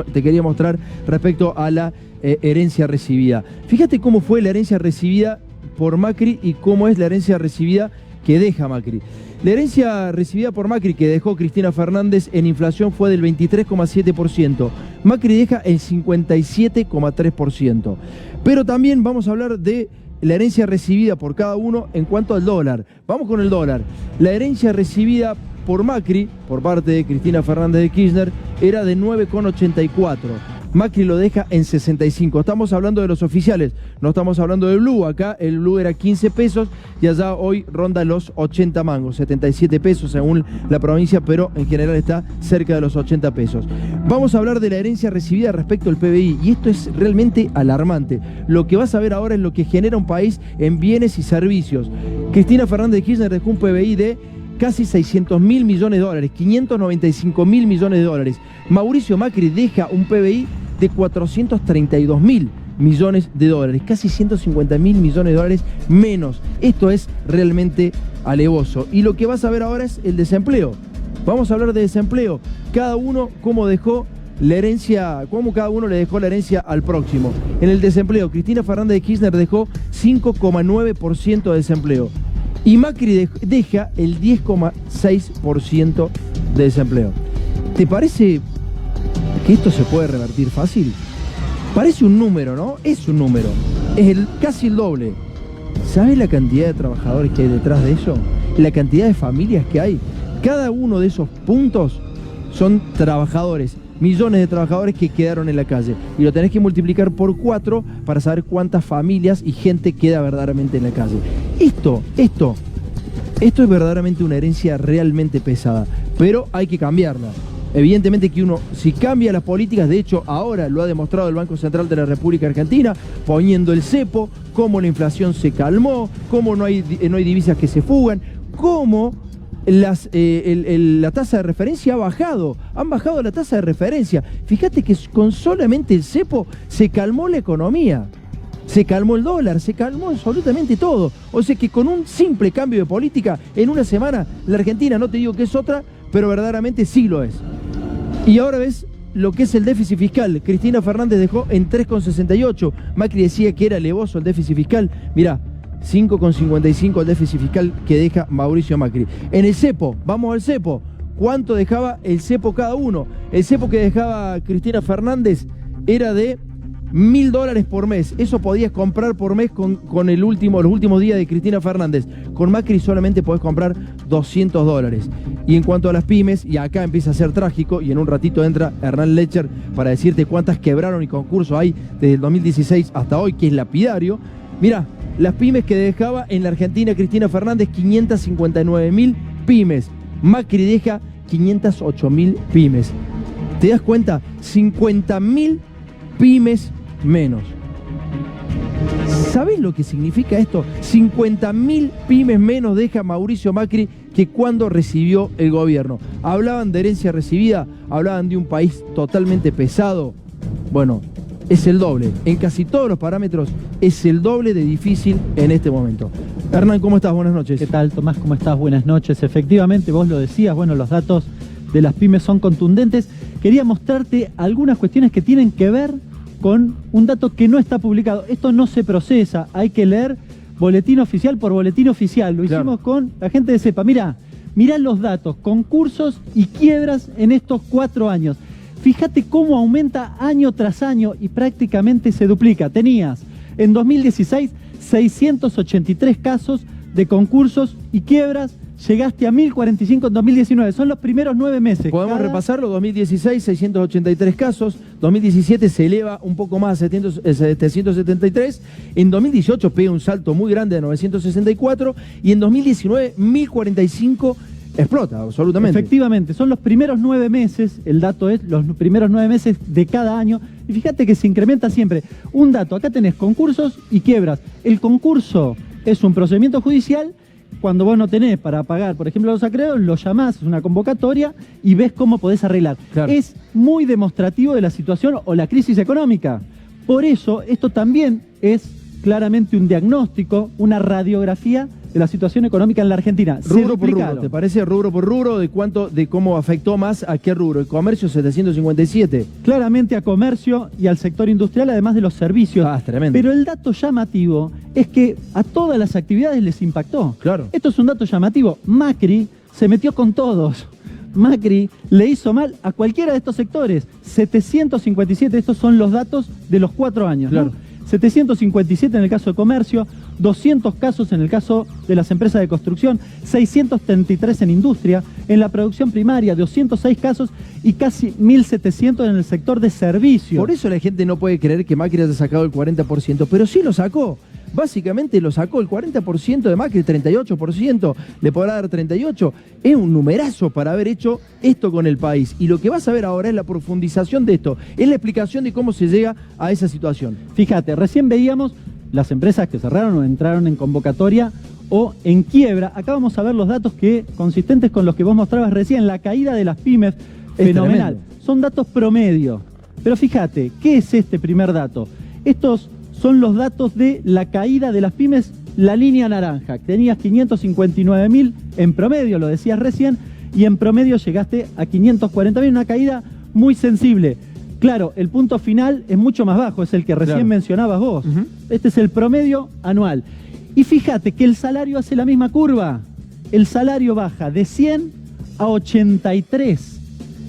te quería mostrar respecto a la herencia recibida. Fíjate cómo fue la herencia recibida por Macri y cómo es la herencia recibida que deja Macri. La herencia recibida por Macri que dejó Cristina Fernández en inflación fue del 23,7%. Macri deja el 57,3%. Pero también vamos a hablar de la herencia recibida por cada uno en cuanto al dólar. Vamos con el dólar. La herencia recibida por Macri, por parte de Cristina Fernández de Kirchner, era de 9,84. Macri lo deja en 65. Estamos hablando de los oficiales, no estamos hablando del blue. Acá el blue era 15 pesos y allá hoy ronda los 80 mangos, 77 pesos según la provincia, pero en general está cerca de los 80 pesos. Vamos a hablar de la herencia recibida respecto al PBI y esto es realmente alarmante. Lo que vas a ver ahora es lo que genera un país en bienes y servicios. Cristina Fernández de Kirchner dejó un PBI de casi 600.000 millones de dólares, 595.000 millones de dólares. Mauricio Macri deja un PBI de 432.000 millones de dólares, casi 150.000 millones de dólares menos. Esto es realmente alevoso. Y lo que vas a ver ahora es el desempleo. Vamos a hablar de desempleo. Cada uno cómo dejó la herencia, cómo cada uno le dejó la herencia al próximo. En el desempleo, Cristina Fernández de Kirchner dejó 5,9% de desempleo. Y Macri deja el 10,6% de desempleo. ¿Te parece que esto se puede revertir fácil? Parece un número, ¿no? Es un número. Es casi el doble. ¿Sabes la cantidad de trabajadores que hay detrás de eso? La cantidad de familias que hay. Cada uno de esos puntos son trabajadores. Millones de trabajadores que quedaron en la calle. Y lo tenés que multiplicar por 4 para saber cuántas familias y gente queda verdaderamente en la calle. Esto es verdaderamente una herencia realmente pesada. Pero hay que cambiarla. Evidentemente que uno, si cambia las políticas, de hecho ahora lo ha demostrado el Banco Central de la República Argentina, poniendo el cepo, cómo la inflación se calmó, cómo no hay divisas que se fugan, cómo la tasa de referencia ha bajado, han bajado la tasa de referencia. Fíjate que con solamente el cepo se calmó la economía, se calmó el dólar, se calmó absolutamente todo. O sea que con un simple cambio de política, en una semana, la Argentina, no te digo que es otra, pero verdaderamente sí lo es. Y ahora ves lo que es el déficit fiscal. Cristina Fernández dejó en 3,68. Macri decía que era alevoso el déficit fiscal. Mirá, 5,55 el déficit fiscal que deja Mauricio Macri. En el cepo, vamos al cepo. ¿Cuánto dejaba el cepo cada uno? El cepo que dejaba Cristina Fernández era de $1.000 por mes. Eso podías comprar por mes con los últimos días de Cristina Fernández. Con Macri solamente podés comprar $200. Y en cuanto a las pymes, y acá empieza a ser trágico, y en un ratito entra Hernán Lecher para decirte cuántas quebraron y concursos hay desde el 2016 hasta hoy, que es lapidario. Mirá, las pymes que dejaba en la Argentina Cristina Fernández, 559.000 pymes. Macri deja 508.000 pymes. ¿Te das cuenta? 50.000 pymes menos. ¿Sabés lo que significa esto? 50.000 pymes menos deja Mauricio Macri que cuando recibió el gobierno. Hablaban de herencia recibida, hablaban de un país totalmente pesado. Bueno, es el doble. En casi todos los parámetros es el doble de difícil en este momento. Hernán, ¿cómo estás? Buenas noches. ¿Qué tal, Tomás? ¿Cómo estás? Buenas noches. Efectivamente, vos lo decías, bueno, los datos de las pymes son contundentes. Quería mostrarte algunas cuestiones que tienen que ver con un dato que no está publicado. Esto no se procesa, hay que leer boletín oficial por boletín oficial. Lo hicimos con la gente de CEPA. Mirá los datos, concursos y quiebras en estos 4 años. Fíjate cómo aumenta año tras año y prácticamente se duplica. Tenías en 2016 683 casos de concursos y quiebras. Llegaste a 1.045 en 2019, son los primeros 9 meses. Podemos repasarlo, 2016, 683 casos, 2017 se eleva un poco más a 773, en 2018 pega un salto muy grande a 964 y en 2019 1.045 explota absolutamente. Efectivamente, son los primeros 9 meses, el dato es los primeros 9 meses de cada año y fíjate que se incrementa siempre. Un dato, acá tenés concursos y quiebras. El concurso es un procedimiento judicial. Cuando vos no tenés para pagar, por ejemplo, los acreedores, lo llamás, es una convocatoria y ves cómo podés arreglar. Claro. Es muy demostrativo de la situación o la crisis económica. Por eso, esto también es claramente un diagnóstico, una radiografía de la situación económica en la Argentina. Se Rubro por duplicaron. rubro, ¿te parece? Rubro por rubro, de cómo afectó más a qué rubro. El comercio 757. Claramente a comercio y al sector industrial, además de los servicios. Ah, es tremendo. Pero el dato llamativo es que a todas las actividades les impactó. Claro. Esto es un dato llamativo. Macri se metió con todos. Macri le hizo mal a cualquiera de estos sectores. 757, estos son los datos de los 4 años, Claro. ¿no? 757 en el caso de comercio, 200 casos en el caso de las empresas de construcción, 633 en industria, en la producción primaria 206 casos y casi 1.700 en el sector de servicios. Por eso la gente no puede creer que Macri haya sacado el 40%, pero sí lo sacó. Básicamente lo sacó el 40% de Macri, 38%, le podrá dar 38%. Es un numerazo para haber hecho esto con el país. Y lo que vas a ver ahora es la profundización de esto, es la explicación de cómo se llega a esa situación. Fíjate, recién veíamos las empresas que cerraron o entraron en convocatoria o en quiebra. Acá vamos a ver los datos consistentes con los que vos mostrabas recién, la caída de las pymes, fenomenal. Tremendo. Son datos promedio. Pero fíjate, ¿qué es este primer dato? Estos son los datos de la caída de las pymes, la línea naranja. Tenías 559.000 en promedio, lo decías recién, y en promedio llegaste a 540.000, una caída muy sensible. Claro, el punto final es mucho más bajo, es el que recién mencionabas vos. Este es el promedio anual. Y fíjate que el salario hace la misma curva. El salario baja de 100 a 83.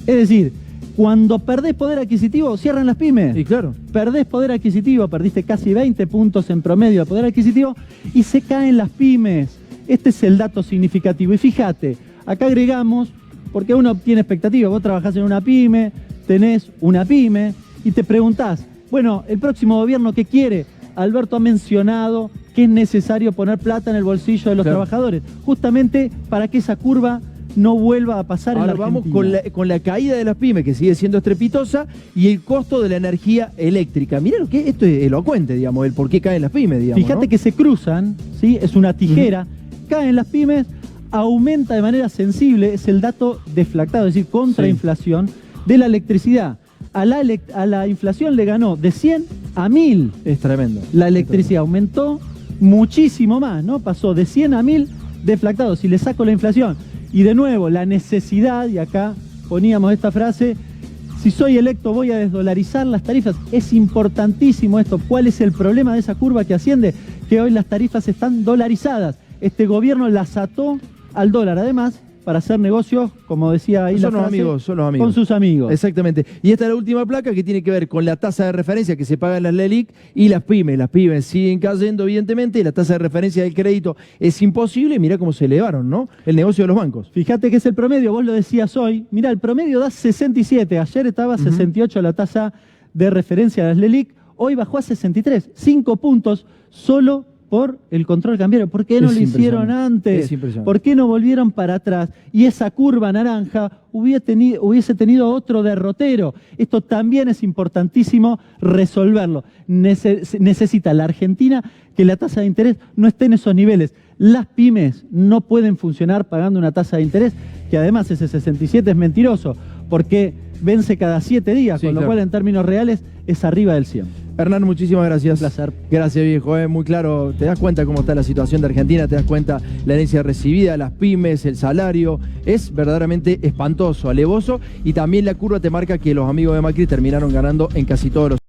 Es decir, cuando perdés poder adquisitivo, cierran las pymes. Y claro. Perdés poder adquisitivo, perdiste casi 20 puntos en promedio de poder adquisitivo y se caen las pymes. Este es el dato significativo. Y fíjate, acá agregamos, porque uno tiene expectativas, vos trabajás en una pyme, tenés una pyme y te preguntás, bueno, el próximo gobierno, ¿qué quiere? Alberto ha mencionado que es necesario poner plata en el bolsillo de los trabajadores, justamente para que esa curva no vuelva a pasar en la Argentina. Ahora vamos con la caída de las pymes, que sigue siendo estrepitosa, y el costo de la energía eléctrica. Mirá lo que esto es elocuente, digamos, el por qué caen las pymes, digamos. Fíjate, ¿no? que se cruzan, ¿sí? Es una tijera, caen las pymes, aumenta de manera sensible, es el dato deflactado, es decir, contrainflación de la electricidad. A la inflación le ganó de 100 a 1000. Es tremendo. La electricidad aumentó muchísimo más, ¿no? Pasó de 100 a 1000 deflactado. Si le saco la inflación y de nuevo la necesidad, y acá poníamos esta frase, si soy electo voy a desdolarizar las tarifas. Es importantísimo esto. ¿Cuál es el problema de esa curva que asciende? Que hoy las tarifas están dolarizadas. Este gobierno las ató al dólar, además, para hacer negocios, como decía ahí la frase, son los amigos. con sus amigos. Exactamente. Y esta es la última placa que tiene que ver con la tasa de referencia que se paga en las LELIQ y las pymes. Las pymes siguen cayendo, evidentemente, y la tasa de referencia del crédito es imposible. Mirá cómo se elevaron, ¿no? El negocio de los bancos. Fíjate que es el promedio, vos lo decías hoy. Mirá, el promedio da 67. Ayer estaba 68 la tasa de referencia de las LELIQ. Hoy bajó a 63. 5 puntos solo por el control cambiario. ¿Por qué no lo hicieron antes? Es impresionante. ¿Por qué no volvieron para atrás? Y esa curva naranja hubiese tenido otro derrotero. Esto también es importantísimo resolverlo. Necesita la Argentina que la tasa de interés no esté en esos niveles. Las pymes no pueden funcionar pagando una tasa de interés, que además ese 67 es mentiroso, porque vence cada 7 días, con lo cual en términos reales es arriba del 100. Hernán, muchísimas gracias. Un placer. Gracias, viejo. Muy claro. Te das cuenta cómo está la situación de Argentina, te das cuenta la herencia recibida, las pymes, el salario. Es verdaderamente espantoso, alevoso. Y también la curva te marca que los amigos de Macri terminaron ganando en casi todos los